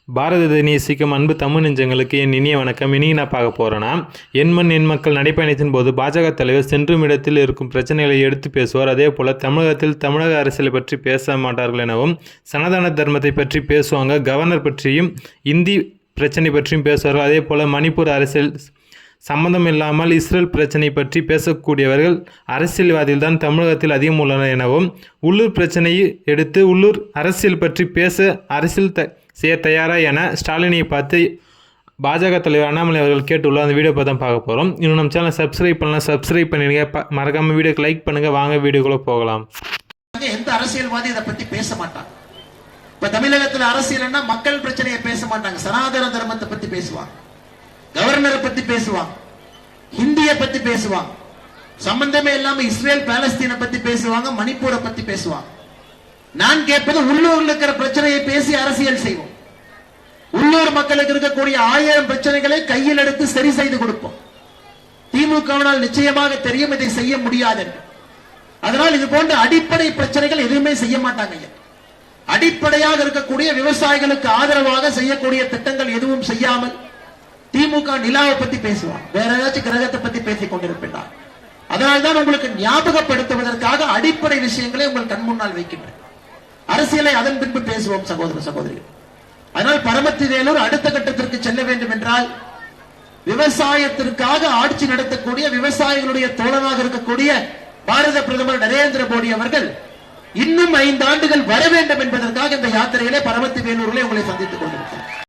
பாரதத்தை நேசிக்கும் அன்பு தமிழ் நெஞ்சங்களுக்கு என் இனிய வணக்கம். இனி நான் பார்க்க போகிறேன்னா, என் மண் என் மக்கள் நடைப்பயணத்தின் போது பாஜக தலைவர் சென்றும் இடத்தில் இருக்கும் பிரச்சனைகளை எடுத்து பேசுவார். அதே போல் தமிழகத்தில் தமிழக அரசியலை பற்றி பேச மாட்டார்கள் எனவும், சனாதன தர்மத்தை பற்றி பேசுவாங்க, கவர்னர் பற்றியும் இந்தி பிரச்சனை பற்றியும் பேசுவார்கள். அதே போல் மணிப்பூர் அரசியல் சம்பந்தம் இல்லாமல் இஸ்ரேல் பிரச்சனை பற்றி பேசக்கூடியவர்கள் அரசியல்வாதிகள் தான் தமிழகத்தில் அதிகம் உள்ளனர் எனவும், உள்ளூர் பிரச்சனையை எடுத்து உள்ளூர் அரசியல் பற்றி பேச அரசியல் செய்ய தயாரா என ஸ்டாலினை பார்த்து பாஜக தலைவர் அண்ணாமலை அவர்கள் கேட்டுள்ளார். அந்த வீடியோ பார்த்து பார்க்க போகிறோம். இன்னும் நம்ம சேனல் சப்ஸ்கிரைப் பண்ணலாம், சப்ஸ்கிரைப் பண்ணிடுங்க. மறக்காமல் வீடியோக்கு லைக் பண்ணுங்கள். வாங்க வீடியோக்குள்ளே போகலாம். எந்த அரசியல்வாதி இதை பற்றி பேச மாட்டாங்க. இப்போ தமிழகத்தில் அரசியல்னா மக்கள் பிரச்சனையை பேச மாட்டாங்க. சனாதன தர்மத்தை பற்றி பேசுவாங்க, கவர்னரை பத்தி பேசுவாங்க, ஹிந்தியை பத்தி பேசுவாங்க, சம்பந்தமே இல்லாம இஸ்ரேல் பாலஸ்தீனை பத்தி பேசுவாங்க, மணிப்பூரை பத்தி பேசுவாங்க. நான் கேட்பது, உள்ளூர்ல இருக்கிற பிரச்சனையை பேசி அரசியல் செய்வோம். உள்ளூர் மக்களுக்கு இருக்கக்கூடிய 1000 பிரச்சனைகளை கையில் எடுத்து சரி செய்து கொடுப்போம். திமுகவினால் நிச்சயமாக தெரியும் இதை செய்ய முடியாது. அதனால் இது போன்ற அடிப்படை பிரச்சனைகள் எதுவுமே செய்ய மாட்டாங்க. அடிப்படையாக இருக்கக்கூடிய விவசாயிகளுக்கு ஆதரவாக செய்யக்கூடிய திட்டங்கள் எதுவும் செய்யாமல் திமுக நிலாவை பத்தி பேசுவாங்க, வேற ஏதாச்சும் கிரகத்தை பத்தி பேசிக் கொண்டிருப்பார். அதனால்தான் உங்களுக்கு ஞாபகப்படுத்துவதற்காக அடிப்படை விஷயங்களை உங்கள் கண் முன்னால் வைக்கின்றேன். அரசியலை அதன் பின்பு பேசுவோம் சகோதர சகோதரிகள். அதனால் பரமத்தி வேலூர் அடுத்த கட்டத்திற்கு செல்ல வேண்டும் என்றால், விவசாயத்திற்காக ஆட்சி நடத்தக்கூடிய விவசாயிகளுடைய தோழனாக இருக்கக்கூடிய பாரத பிரதமர் நரேந்திர மோடி அவர்கள் இன்னும் 5 ஆண்டுகள் வர வேண்டும் என்பதற்காக இந்த யாத்திரையிலே பரமத்தி வேலூரிலே உங்களை சந்தித்துக் கொண்டிருக்கிறார்.